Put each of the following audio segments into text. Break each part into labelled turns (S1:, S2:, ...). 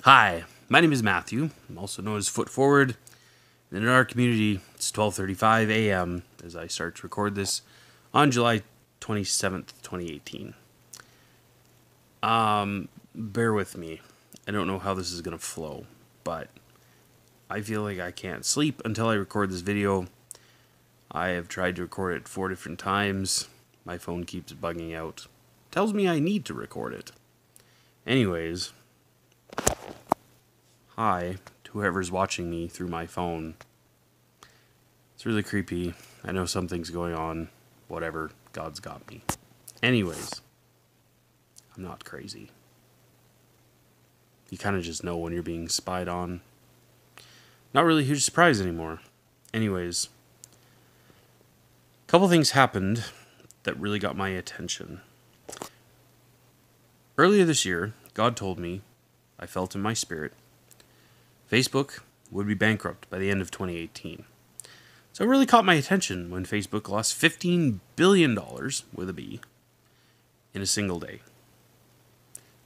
S1: Hi, my name is Matthew. I'm also known as Foot Forward. And in our community, it's 12:35 a.m. as I start to record this on July 27th, 2018. Bear with me. I don't know how this is going to flow, but I feel like I can't sleep until I record this video. I have tried to record it 4 different times. My phone keeps bugging out. Tells me I need to record it. Anyways, hi to whoever's watching me through my phone. It's really creepy. I know something's going on. Whatever. God's got me. Anyways, I'm not crazy. You kind of just know when you're being spied on. Not really a huge surprise anymore. Anyways, a couple things happened that really got my attention. Earlier this year, God told me, I felt in my spirit, Facebook would be bankrupt by the end of 2018. So it really caught my attention when Facebook lost $15 billion, with a B, in a single day.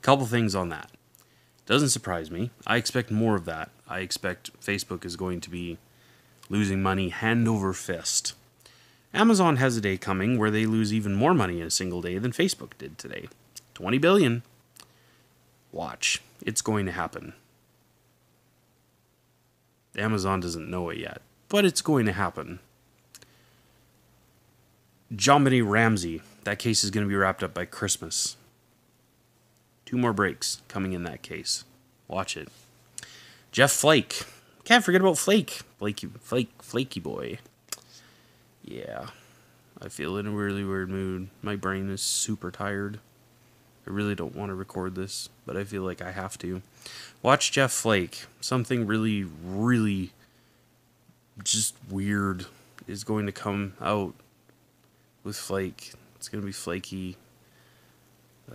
S1: Couple things on that. Doesn't surprise me. I expect more of that. I expect Facebook is going to be losing money hand over fist. Amazon has a day coming where they lose even more money in a single day than Facebook did today. 20 billion. Watch. It's going to happen. Amazon doesn't know it yet, but it's going to happen. JonBenet Ramsey. That case is going to be wrapped up by Christmas. 2 more breaks coming in that case. Watch it. Jeff Flake. Can't forget about Flake. Flaky boy. Yeah. I feel in a really weird mood. My brain is super tired. I really don't want to record this, but I feel like I have to. Watch Jeff Flake. Something really, really just weird is going to come out with Flake. It's going to be flaky.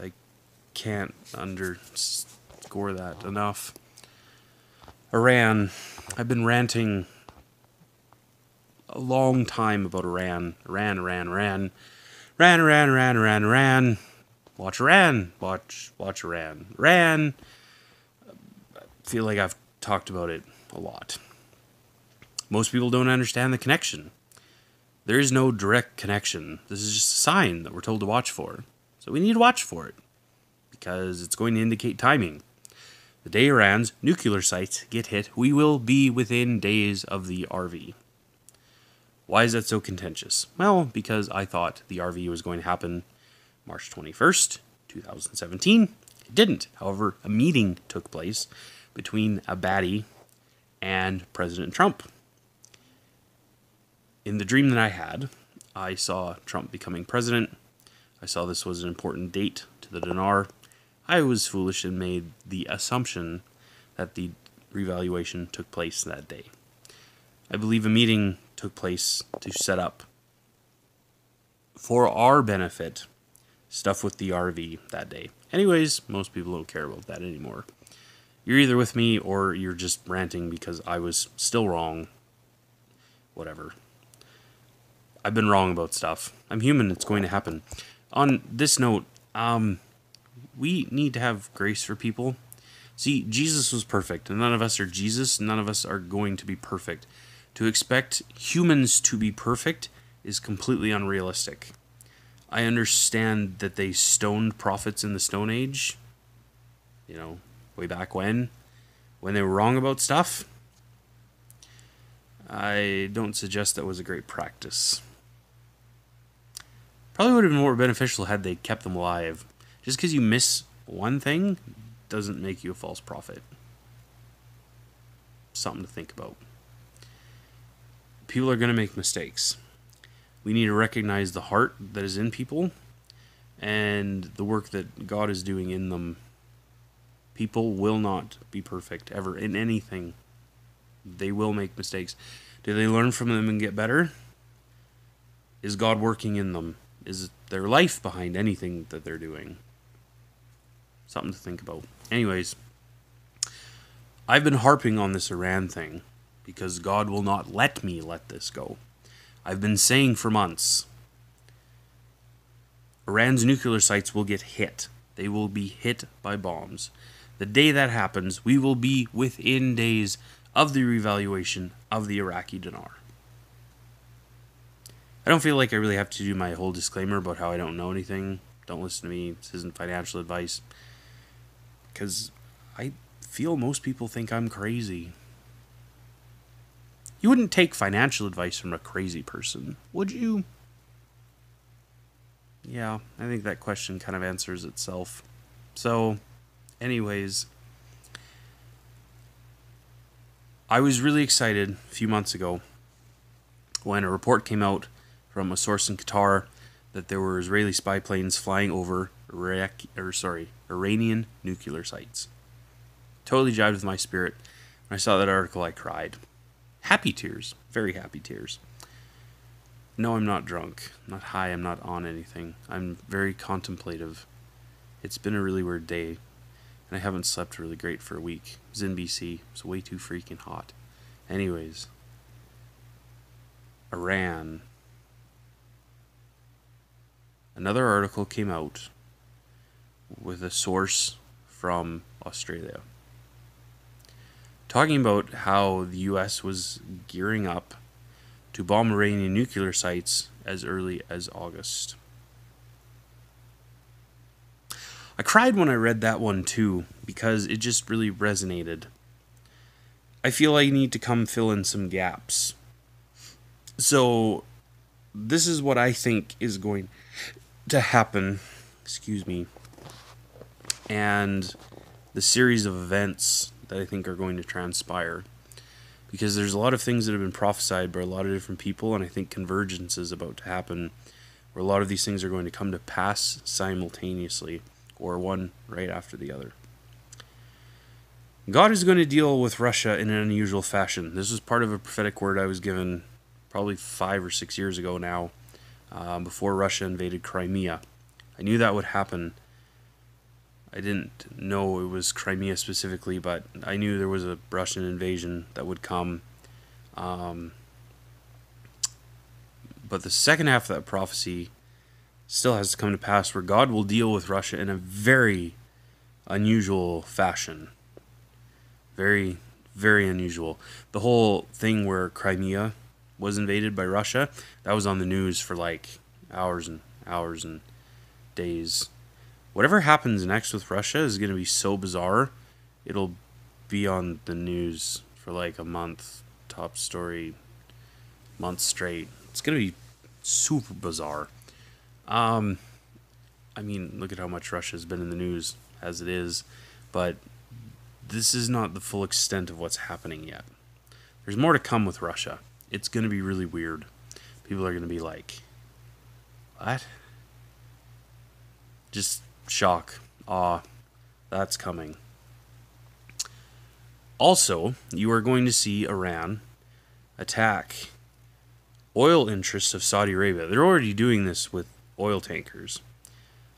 S1: I can't underscore that enough. Iran. I've been ranting a long time about Iran. Iran. Watch Iran. Watch Iran. Iran. I feel like I've talked about it a lot. Most people don't understand the connection. There is no direct connection. This is just a sign that we're told to watch for. So we need to watch for it, because it's going to indicate timing. The day Iran's nuclear sites get hit, we will be within days of the RV. Why is that so contentious? Well, because I thought the RV was going to happen March 21st, 2017. It didn't. However, a meeting took place between a baddie and President Trump. In the dream that I had, I saw Trump becoming president. I saw this was an important date to the Dinar. I was foolish and made the assumption that the revaluation took place that day. I believe a meeting took place to set up, for our benefit, stuff with the RV that day. Anyways, most people don't care about that anymore. You're either with me or you're just ranting because I was still wrong. Whatever. I've been wrong about stuff. I'm human. It's going to happen. On this note, we need to have grace for people. See, Jesus was perfect, and none of us are Jesus. None of us are going to be perfect. To expect humans to be perfect is completely unrealistic. I understand that they stoned prophets in the Stone Age, way back when they were wrong about stuff. I don't suggest that was a great practice. Probably would have been more beneficial had they kept them alive. Just because you miss one thing doesn't make you a false prophet. Something to think about. People are going to make mistakes. We need to recognize the heart that is in people and the work that God is doing in them. People will not be perfect ever in anything. They will make mistakes. Do they learn from them and get better? Is God working in them? Is there life behind anything that they're doing? Something to think about. Anyways, I've been harping on this Iran thing because God will not let me let this go. I've been saying for months, Iran's nuclear sites will get hit. They will be hit by bombs. The day that happens, we will be within days of the revaluation of the Iraqi dinar. I don't feel like I really have to do my whole disclaimer about how I don't know anything. Don't listen to me. This isn't financial advice. Because I feel most people think I'm crazy. You wouldn't take financial advice from a crazy person, would you? Yeah, I think that question kind of answers itself. So, anyways, I was really excited a few months ago when a report came out from a source in Qatar that there were Israeli spy planes flying over Iranian nuclear sites. Totally jived with my spirit. When I saw that article, I cried. Happy tears. Very happy tears. No, I'm not drunk. I'm not high. I'm not on anything. I'm very contemplative. It's been a really weird day, and I haven't slept really great for a week. I was in BC. It's way too freaking hot. Anyways, Iran. Another article came out with a source from Australia talking about how the US was gearing up to bomb Iranian nuclear sites as early as August. I cried when I read that one too, because it just really resonated. I feel I need to come fill in some gaps. So, this is what I think is going to happen, and the series of events that I think are going to transpire. Because there's a lot of things that have been prophesied by a lot of different people, and I think Convergence is about to happen, where a lot of these things are going to come to pass simultaneously, or one right after the other. God is going to deal with Russia in an unusual fashion. This was part of a prophetic word I was given probably 5 or 6 years ago now, before Russia invaded Crimea. I knew that would happen. I didn't know it was Crimea specifically, but I knew there was a Russian invasion that would come. But the second half of that prophecy still has to come to pass, where God will deal with Russia in a very unusual fashion. Very, very unusual. The whole thing where Crimea was invaded by Russia, that was on the news for like hours and hours and days. Whatever happens next with Russia is going to be so bizarre, it'll be on the news for like a month, top story, month straight. It's going to be super bizarre. I mean, look at how much Russia's been in the news as it is, but this is not the full extent of what's happening yet. There's more to come with Russia. It's going to be really weird. People are going to be like, what? Just shock, awe, that's coming. Also, you are going to see Iran attack oil interests of Saudi Arabia. They're already doing this with oil tankers.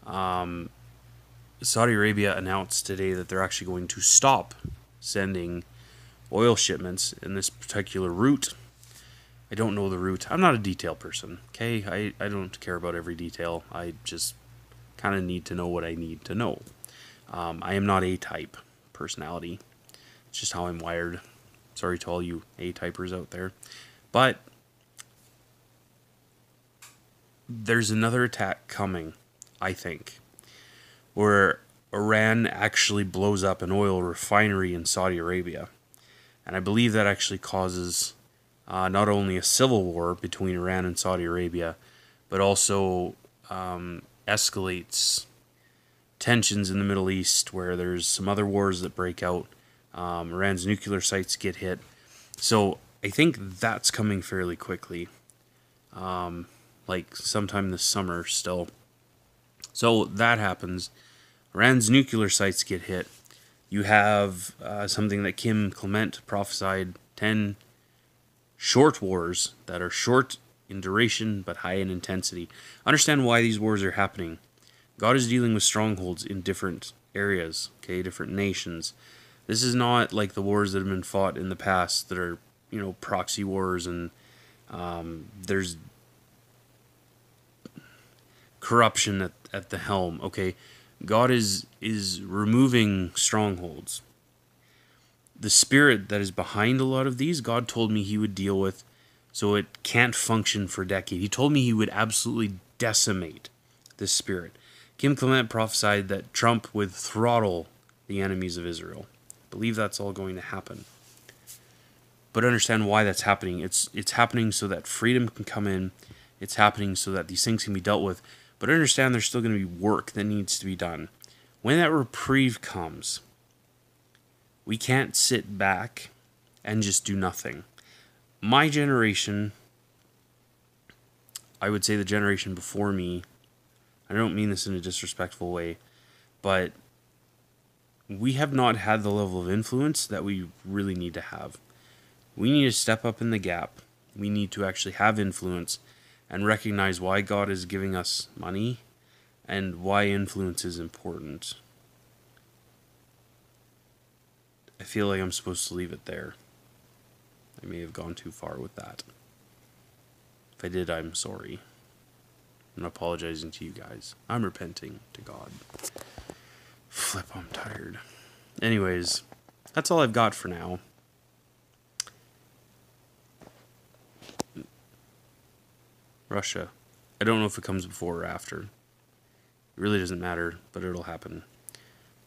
S1: Saudi Arabia announced today that they're actually going to stop sending oil shipments in this particular route. I don't know the route. I'm not a detail person, okay? I don't care about every detail. I just kind of need to know what I need to know. I am not A-type personality. It's just how I'm wired. Sorry to all you A-typers out there. But there's another attack coming, I think, where Iran actually blows up an oil refinery in Saudi Arabia. And I believe that actually causes not only a civil war between Iran and Saudi Arabia, but also escalates tensions in the Middle East, where there's some other wars that break out. Iran's nuclear sites get hit. So I think that's coming fairly quickly. Like sometime this summer still. So that happens. Iran's nuclear sites get hit. You have something that Kim Clement prophesied, 10 short wars that are short in duration but high in intensity. Understand why these wars are happening. God is dealing with strongholds in different areas, okay, different nations. This is not like the wars that have been fought in the past that are, proxy wars, and there's corruption at the helm, okay? God is removing strongholds. The spirit that is behind a lot of these, God told me he would deal with so it can't function for a decade. He told me he would absolutely decimate this spirit. Kim Clement prophesied that Trump would throttle the enemies of Israel. I believe that's all going to happen. But understand why that's happening. It's happening so that freedom can come in. It's happening so that these things can be dealt with. But understand there's still going to be work that needs to be done. When that reprieve comes, we can't sit back and just do nothing. My generation, I would say the generation before me, I don't mean this in a disrespectful way, but we have not had the level of influence that we really need to have. We need to step up in the gap. We need to actually have influence and recognize why God is giving us money and why influence is important. I feel like I'm supposed to leave it there. I may have gone too far with that. If I did, I'm sorry. I'm apologizing to you guys. I'm repenting to God. Flip, I'm tired. Anyways, that's all I've got for now. Russia. I don't know if it comes before or after. It really doesn't matter, but it'll happen.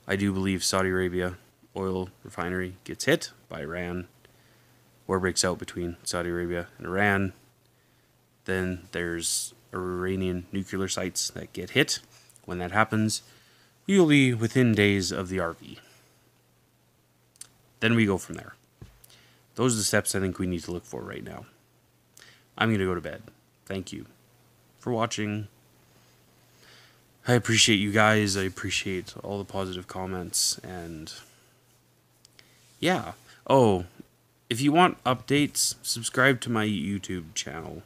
S1: I do believe Saudi Arabia oil refinery gets hit by Iran. War breaks out between Saudi Arabia and Iran. Then there's Iranian nuclear sites that get hit. When that happens, we'll be within days of the RV. Then we go from there. Those are the steps I think we need to look for right now. I'm going to go to bed. Thank you for watching. I appreciate you guys. I appreciate all the positive comments. And yeah. Oh, if you want updates, subscribe to my YouTube channel.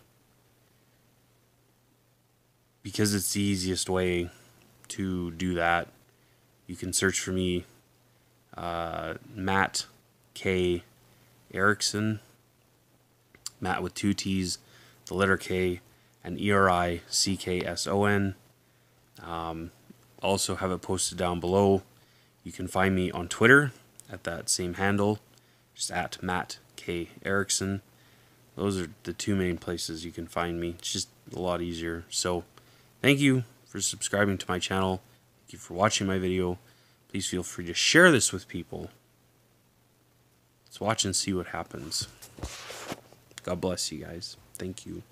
S1: Because it's the easiest way to do that. You can search for me, Matt K. Erickson. Matt with 2 T's, the letter K, and ERICKSON. Also have it posted down below. You can find me on Twitter at that same handle, just at Matt K. Erickson. Those are the 2 main places you can find me. It's just a lot easier. So, thank you for subscribing to my channel. Thank you for watching my video. Please feel free to share this with people. Let's watch and see what happens. God bless you guys. Thank you.